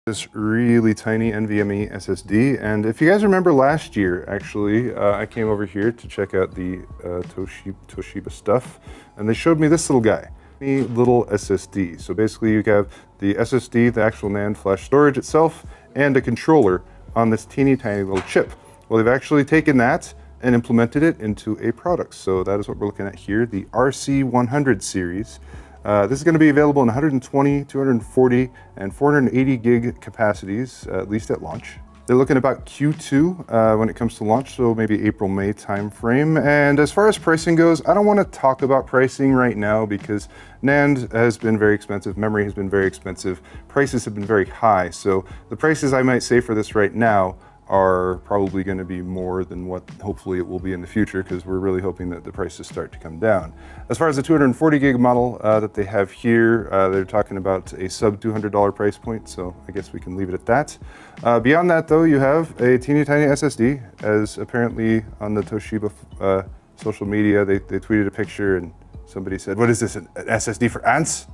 This really tiny NVMe SSD, and if you guys remember last year, actually, I came over here to check out the Toshiba stuff, and they showed me this little guy, little SSD. So basically you have the SSD, the actual NAND flash storage itself, and a controller on this teeny tiny little chip. Well, they've actually taken that and implemented it into a product. So that is what we're looking at here, the RC100 series. This is going to be available in 120, 240, and 480 gig capacities, at least at launch. They're looking about Q2 when it comes to launch, so maybe April, May timeframe. And as far as pricing goes, I don't want to talk about pricing right now because NAND has been very expensive, memory has been very expensive, prices have been very high. So the prices I might say for this right now are probably going to be more than what hopefully it will be in the future, because we're really hoping that the prices start to come down. As far as the 240 gig model that they have here, they're talking about a sub $200 price point, so I guess we can leave it at that. Beyond that though, you have a teeny tiny SSD, as apparently on the Toshiba social media, they tweeted a picture and somebody said, "What is this, an SSD for ants?"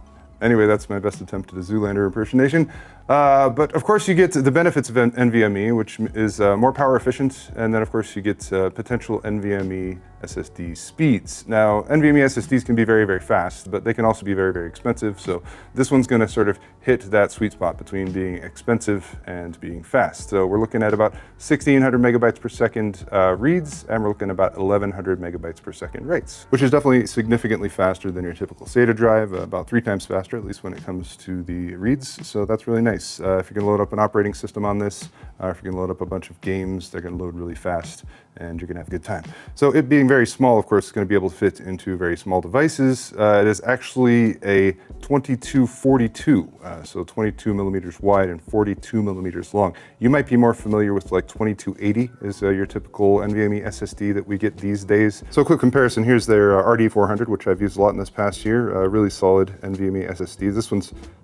Anyway, that's my best attempt at a Zoolander impersonation. But of course you get the benefits of NVMe, which is more power efficient, and then of course you get potential NVMe SSD speeds. Now, NVMe SSDs can be very, very fast, but they can also be very, very expensive. So this one's going to sort of hit that sweet spot between being expensive and being fast. So we're looking at about 1600 megabytes per second reads, and we're looking at about 1100 megabytes per second writes, which is definitely significantly faster than your typical SATA drive, about 3 times faster, at least when it comes to the reads. So that's really nice. If you can load up an operating system on this, if you can load up a bunch of games, they're going to load really fast and you're going to have a good time. So it being very small, of course, it's going to be able to fit into very small devices. It is actually a 2242, so 22 millimeters wide and 42 millimeters long. You might be more familiar with like 2280 is your typical NVMe SSD that we get these days. So a quick comparison, here's their RD400, which I've used a lot in this past year. Really solid NVMe SSD.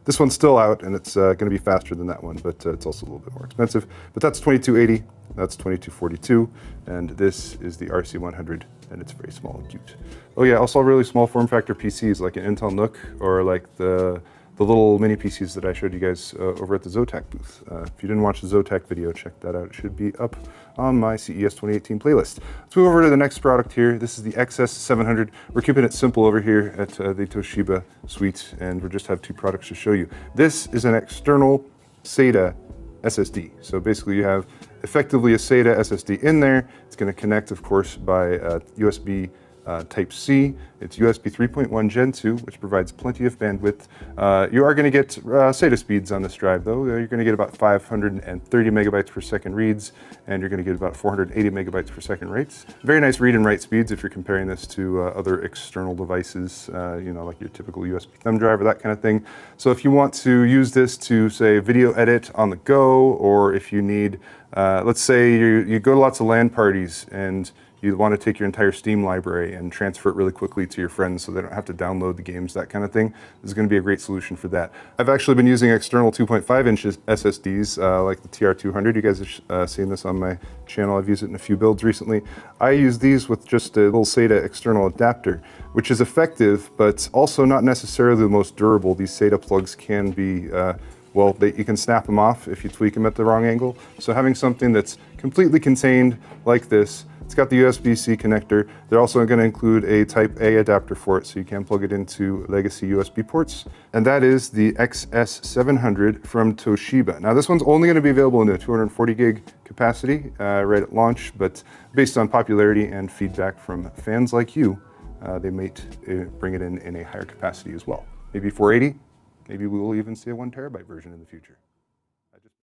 This one's still out, and it's going to be faster than that one, but it's also a little bit more expensive. But that's 2280, that's 2242, and this is the RC100, and it's very small and cute. Oh yeah, also really small form factor PCs like an Intel NUC, or like the little mini PCs that I showed you guys over at the Zotac booth. If you didn't watch the Zotac video, check that out. It should be up on my CES 2018 playlist. Let's move over to the next product here. This is the XS700. We're keeping it simple over here at the Toshiba suite, and we just have 2 products to show you. This is an external SATA SSD. So basically you have effectively a SATA SSD in there. It's going to connect, of course, by USB Type-C. It's USB 3.1 Gen 2, which provides plenty of bandwidth. You are going to get SATA speeds on this drive, though. You're going to get about 530 megabytes per second reads, and you're going to get about 480 megabytes per second writes. Very nice read and write speeds if you're comparing this to other external devices, you know, like your typical USB thumb drive or that kind of thing. So if you want to use this to, say, video edit on the go, or if you need, let's say you go to lots of LAN parties and you want to take your entire Steam library and transfer it really quickly to your friends so they don't have to download the games, that kind of thing. This is going to be a great solution for that. I've actually been using external 2.5 inch SSDs like the TR200. You guys have seen this on my channel. I've used it in a few builds recently. I use these with just a little SATA external adapter, which is effective, but also not necessarily the most durable. These SATA plugs can be well, you can snap them off if you tweak them at the wrong angle. So having something that's completely contained like this, it's got the USB-C connector. They're also going to include a Type A adapter for it, so you can plug it into legacy USB ports. And that is the XS700 from Toshiba. Now this one's only going to be available in a 240 gig capacity right at launch, but based on popularity and feedback from fans like you, they might bring it in a higher capacity as well. Maybe 480. Maybe we will even see a 1 terabyte version in the future.